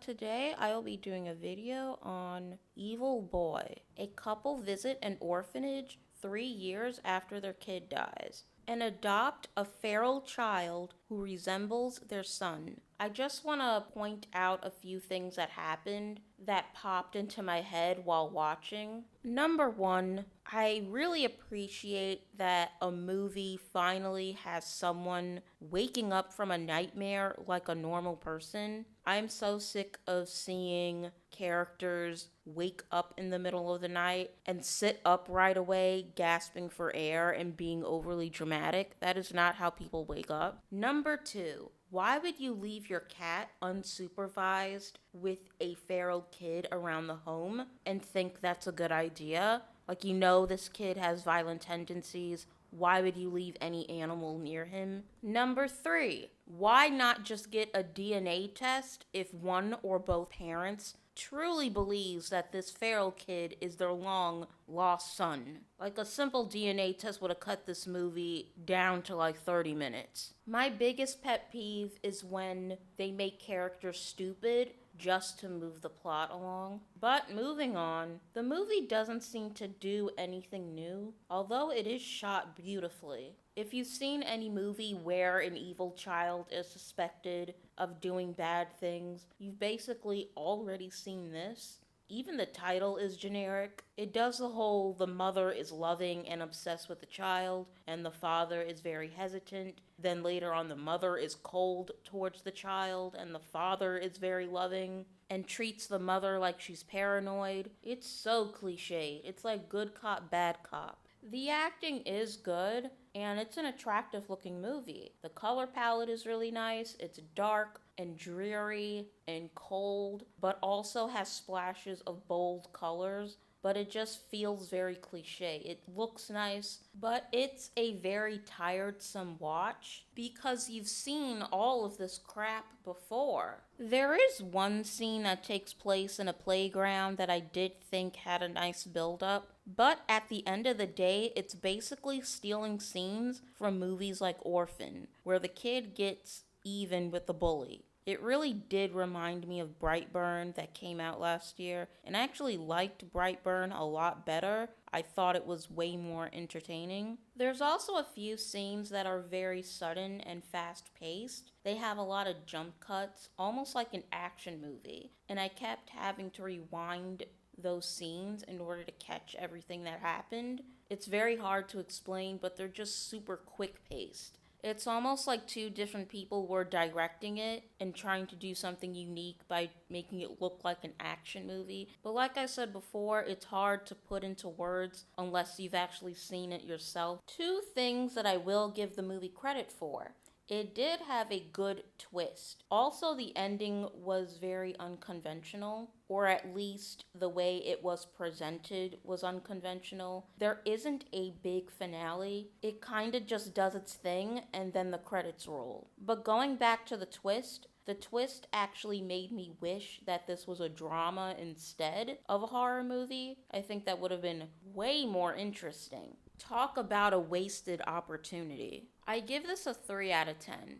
Today I will be doing a video on Evil Boy. A couple visit an orphanage 3 years after their kid dies and adopt a feral child who resembles their son. I just want to point out a few things that happened that popped into my head while watching. Number one, I really appreciate that a movie finally has someone waking up from a nightmare like a normal person. I'm so sick of seeing characters wake up in the middle of the night and sit up right away, gasping for air and being overly dramatic. That is not how people wake up. Number two, why would you leave your cat unsupervised with a feral kid around the home and think that's a good idea? Like, this kid has violent tendencies. Why would you leave any animal near him? Number three, why not just get a DNA test if one or both parents truly believes that this feral kid is their long lost son? Like, a simple DNA test would have cut this movie down to like 30 minutes. My biggest pet peeve is when they make characters stupid just to move the plot along. But moving on, the movie doesn't seem to do anything new, although it is shot beautifully. If you've seen any movie where an evil child is suspected of doing bad things, you've basically already seen this. Even the title is generic. It does the mother is loving and obsessed with the child, and the father is very hesitant. Then later on, the mother is cold towards the child, and the father is very loving and treats the mother like she's paranoid. It's so cliche. It's like good cop, bad cop. The acting is good, and it's an attractive looking movie. The color palette is really nice. It's dark and dreary and cold, but also has splashes of bold colors. But it just feels very cliche. It looks nice, but it's a very tiresome watch because you've seen all of this crap before. There is one scene that takes place in a playground that I did think had a nice build up, but at the end of the day, it's basically stealing scenes from movies like Orphan, where the kid gets even with the bully. It really did remind me of Brightburn that came out last year, and I actually liked Brightburn a lot better. I thought it was way more entertaining. There's also a few scenes that are very sudden and fast paced. They have a lot of jump cuts, almost like an action movie, and I kept having to rewind those scenes in order to catch everything that happened. It's very hard to explain, but they're just super quick paced. It's almost like two different people were directing it and trying to do something unique by making it look like an action movie. But like I said before, it's hard to put into words unless you've actually seen it yourself. Two things that I will give the movie credit for. It did have a good twist. Also, the ending was very unconventional, or at least the way it was presented was unconventional. There isn't a big finale. It kind of just does its thing and then the credits roll. But going back to the twist actually made me wish that this was a drama instead of a horror movie. I think that would have been way more interesting. Talk about a wasted opportunity. I give this a 3 out of 10.